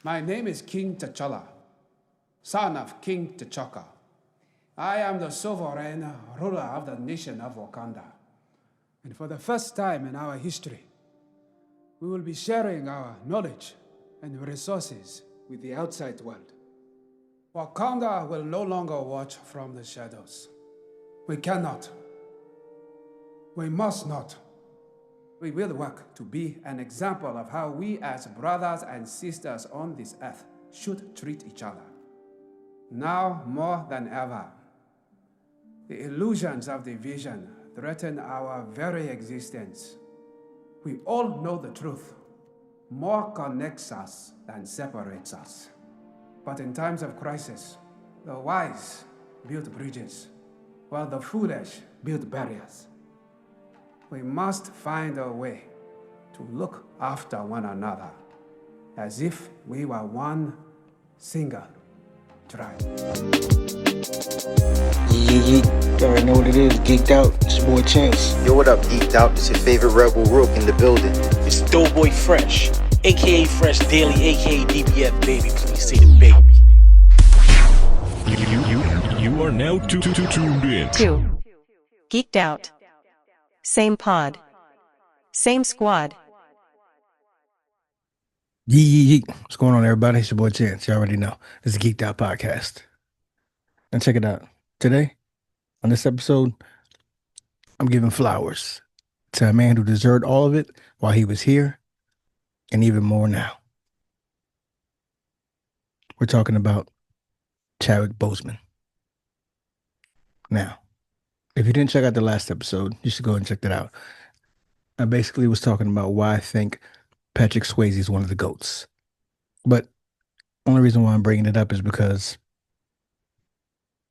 My name is King T'Challa, son of King T'Chaka. I am the sovereign ruler of the nation of Wakanda. And for the first time in our history, we will be sharing our knowledge and resources with the outside world. Wakanda will no longer watch from the shadows. We cannot. We must not. We will work to be an example of how we as brothers and sisters on this earth should treat each other. Now more than ever, the illusions of division threaten our very existence. We all know the truth. More connects us than separates us. But in times of crisis, the wise build bridges, while the foolish build barriers. We must find a way to look after one another as if we were one single tribe. You already know what it is. Geeked out. It's your boy Chance. Yo, what up, Geeked Out? It's your favorite Rebel Rook in the building. It's Doughboy Fresh, aka Fresh Daily, aka DBF Baby. Please say the baby. You are now tuned in to Geeked Out. Same pod. Same squad. Yee. What's going on, everybody? It's your boy Chance. You already know. It's the Geeked Out podcast. And check it out. Today, on this episode, I'm giving flowers to a man who deserved all of it while he was here, and even more now. We're talking about Chadwick Boseman. Now, if you didn't check out the last episode, you should go and check that out. I basically was talking about why I think Patrick Swayze is one of the GOATs. But only reason why I'm bringing it up is because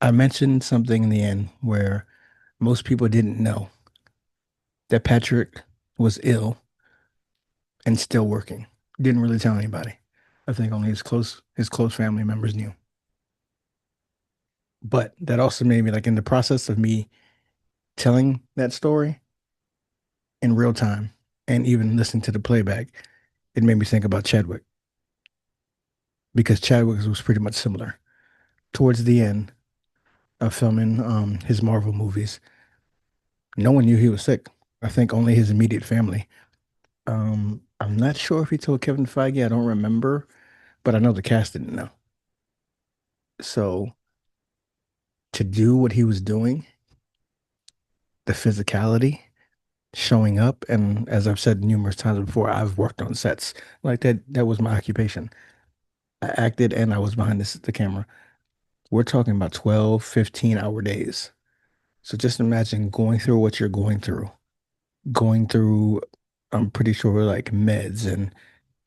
I mentioned something in the end where most people didn't know that Patrick was ill and still working. Didn't really tell anybody. I think only his close family members knew. But that also made me, like, in the process of me telling that story in real time and even listening to the playback, it made me think about Chadwick. Because Chadwick was pretty much similar. Towards the end of filming his Marvel movies, no one knew he was sick. I think only his immediate family. I'm not sure if he told Kevin Feige. I don't remember, but I know the cast didn't know. So to do what he was doing, the physicality, showing up, and as I've said numerous times before, I've worked on sets like that. That was my occupation. I acted and I was behind the camera. We're talking about 12, 15-hour days. So just imagine going through what you're going through, I'm pretty sure, like, meds and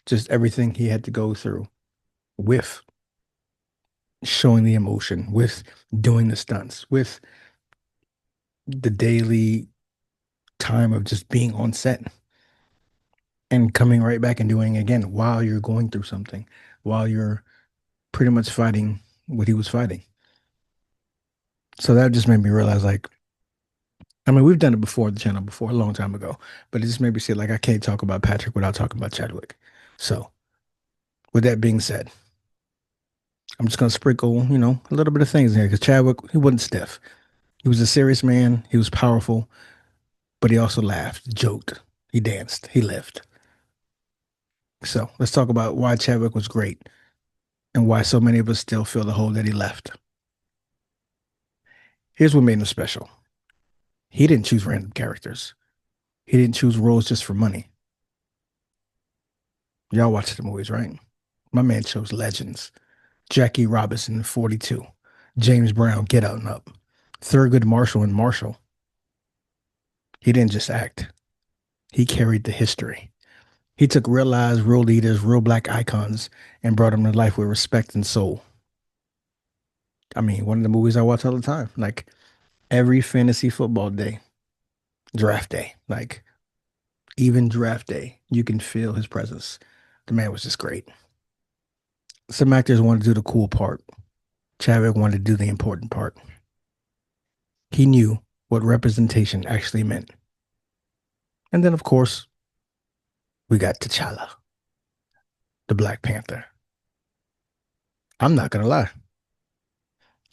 just everything he had to go through with showing the emotion, with doing the stunts, with the daily time of just being on set and coming right back and doing it again while you're going through something, while you're pretty much fighting what he was fighting. So that just made me realize, like, I mean, we've done it before, the channel before, a long time ago, but it just made me say, like, I can't talk about Patrick without talking about Chadwick. So with that being said, I'm just going to sprinkle, a little bit of things in here, because Chadwick, he wasn't stiff. He was a serious man. He was powerful, but he also laughed, joked, he danced, he lived. So let's talk about why Chadwick was great and why so many of us still feel the hole that he left. Here's what made him special. He didn't choose random characters. He didn't choose roles just for money. Y'all watch the movies, right? My man chose legends. Jackie Robinson in 42. James Brown, Get Out and Up. Thurgood Marshall in Marshall. He didn't just act. He carried the history. He took real lives, real leaders, real black icons, and brought them to life with respect and soul. I mean, one of the movies I watch all the time, like every fantasy football day, draft day, like even draft day, you can feel his presence. The man was just great. Some actors wanted to do the cool part. Chadwick wanted to do the important part. He knew what representation actually meant. And then, of course, we got T'Challa, the Black Panther. I'm not gonna lie.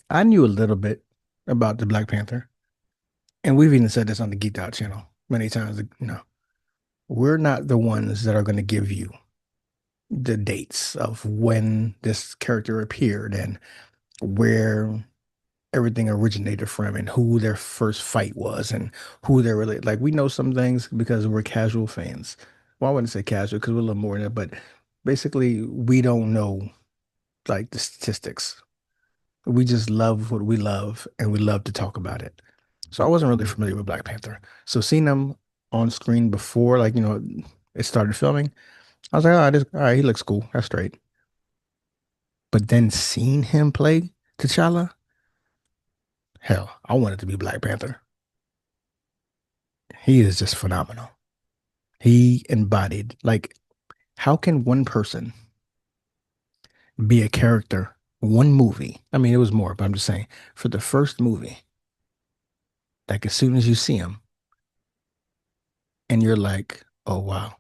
I knew a little bit about the Black Panther, and we've even said this on the Geeked Out channel many times. We're not the ones that are going to give you the dates of when this character appeared and where everything originated from and who their first fight was and who they're really like. We know some things because we're casual fans. Well, I wouldn't say casual because we're a little more than that, but basically, we don't know like the statistics. We just love what we love and we love to talk about it. So I wasn't really familiar with Black Panther. So seeing them on screen before, like, it started filming, I was like, all right, he looks cool. That's straight. But then seeing him play T'Challa, hell, I wanted to be Black Panther. He is just phenomenal. He embodied, like, how can one person be a character, one movie? I mean, it was more, but I'm just saying, for the first movie, like, as soon as you see him, and you're like, oh, wow,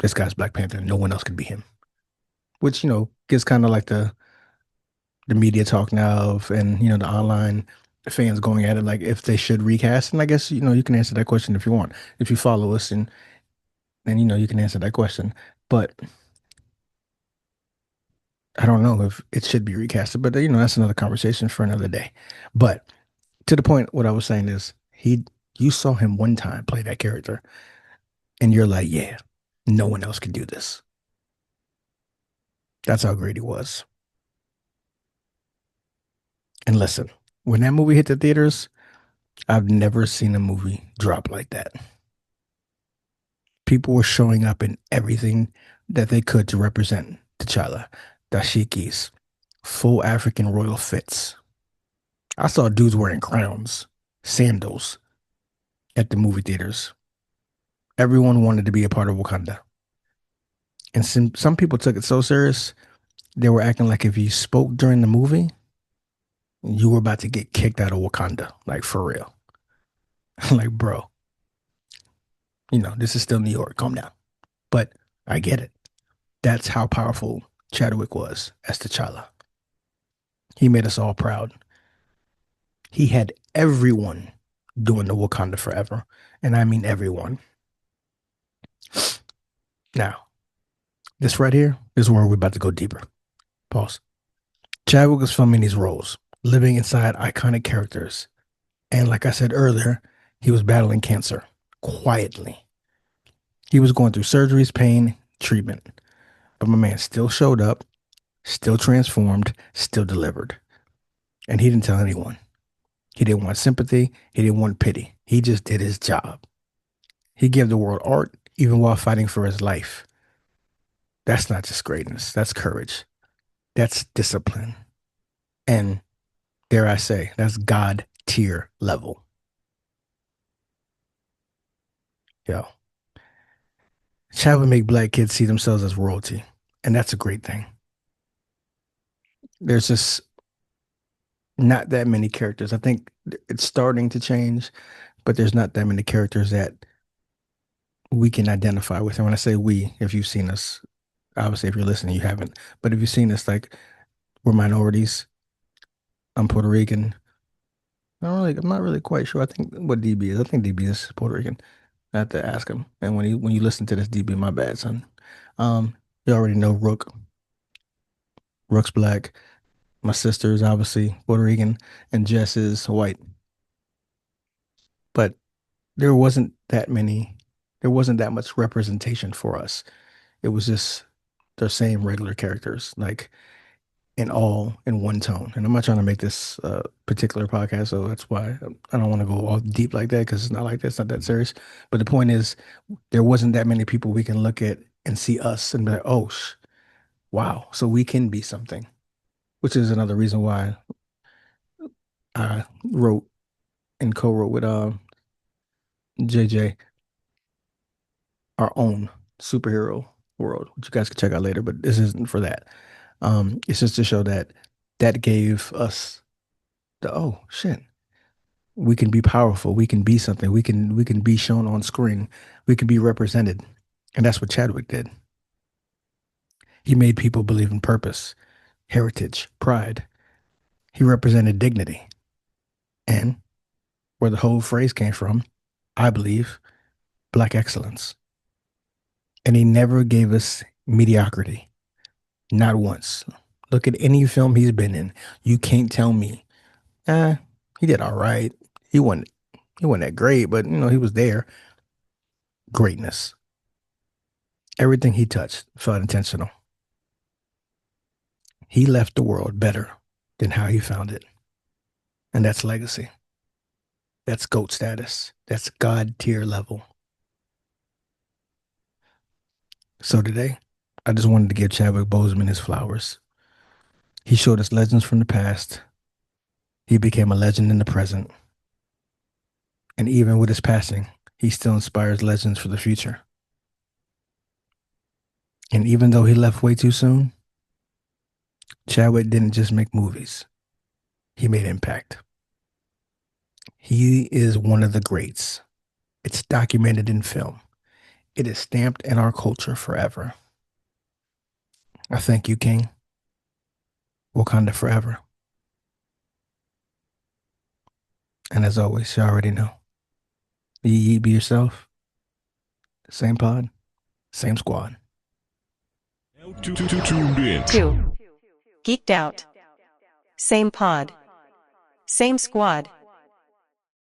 this guy's Black Panther. No one else could be him. Which, gets kind of like the media talk now of, and, the online fans going at it, like, if they should recast. And I guess, you can answer that question if you want. If you follow us and you can answer that question. But I don't know if it should be recasted, but that's another conversation for another day. But to the point, what I was saying is you saw him one time play that character and you're like, yeah, no one else can do this. That's how great he was. And listen, when that movie hit the theaters, I've never seen a movie drop like that. People were showing up in everything that they could to represent T'Challa, dashikis, full African royal fits. I saw dudes wearing crowns, sandals at the movie theaters. Everyone wanted to be a part of Wakanda. And some people took it so serious, they were acting like if you spoke during the movie, you were about to get kicked out of Wakanda, like for real. Like, bro, this is still New York. Calm down. But I get it. That's how powerful Chadwick was as T'Challa. He made us all proud. He had everyone doing the Wakanda forever. And I mean everyone. Now, this right here is where we're about to go deeper. Pause. Chadwick was filming these roles, living inside iconic characters. And like I said earlier, he was battling cancer quietly. He was going through surgeries, pain, treatment. But my man still showed up, still transformed, still delivered. And he didn't tell anyone. He didn't want sympathy. He didn't want pity. He just did his job. He gave the world art even while fighting for his life. That's not just greatness. That's courage. That's discipline. And dare I say, that's God tier level. Yo. Chad would make black kids see themselves as royalty. And that's a great thing. There's just not that many characters. I think it's starting to change, but there's not that many characters that we can identify with. And when I say we, if you've seen us, obviously if you're listening, you haven't. But if you've seen us, like, we're minorities. I'm Puerto Rican. I'm not really quite sure. I think what DB is. I think DB is Puerto Rican. I have to ask him. And when you listen to this, DB, my bad, son. You already know Rook. Rook's black. My sister is obviously Puerto Rican, and Jess is white. But there wasn't that much representation for us. It was just the same regular characters, like in one tone. And I'm not trying to make this particular podcast, so that's why I don't want to go all deep like that, because it's not like that. It's not that serious. But the point is, there wasn't that many people we can look at and see us and be like, oh, wow, so we can be something, which is another reason why I wrote and co-wrote with JJ our own superhero world, which you guys can check out later, but this isn't for that. It's just to show that gave us oh shit, we can be powerful, we can be something, we can be shown on screen, we can be represented. And that's what Chadwick did. He made people believe in purpose, heritage, pride. He represented dignity. And where the whole phrase came from, I believe, Black excellence. And he never gave us mediocrity. Not once. Look at any film he's been in. You can't tell me, he did all right. He wasn't that great, but he was there. Greatness. Everything he touched felt intentional. He left the world better than how he found it. And that's legacy. That's GOAT status. That's God tier level. So today, I just wanted to give Chadwick Boseman his flowers. He showed us legends from the past. He became a legend in the present. And even with his passing, he still inspires legends for the future. And even though he left way too soon, Chadwick didn't just make movies. He made impact. He is one of the greats. It's documented in film. It is stamped in our culture forever. I thank you, King. Wakanda forever. And as always, you already know. Be yourself. Same pod, same squad. Now tuned in. 2. Geeked out. Same pod. Same squad.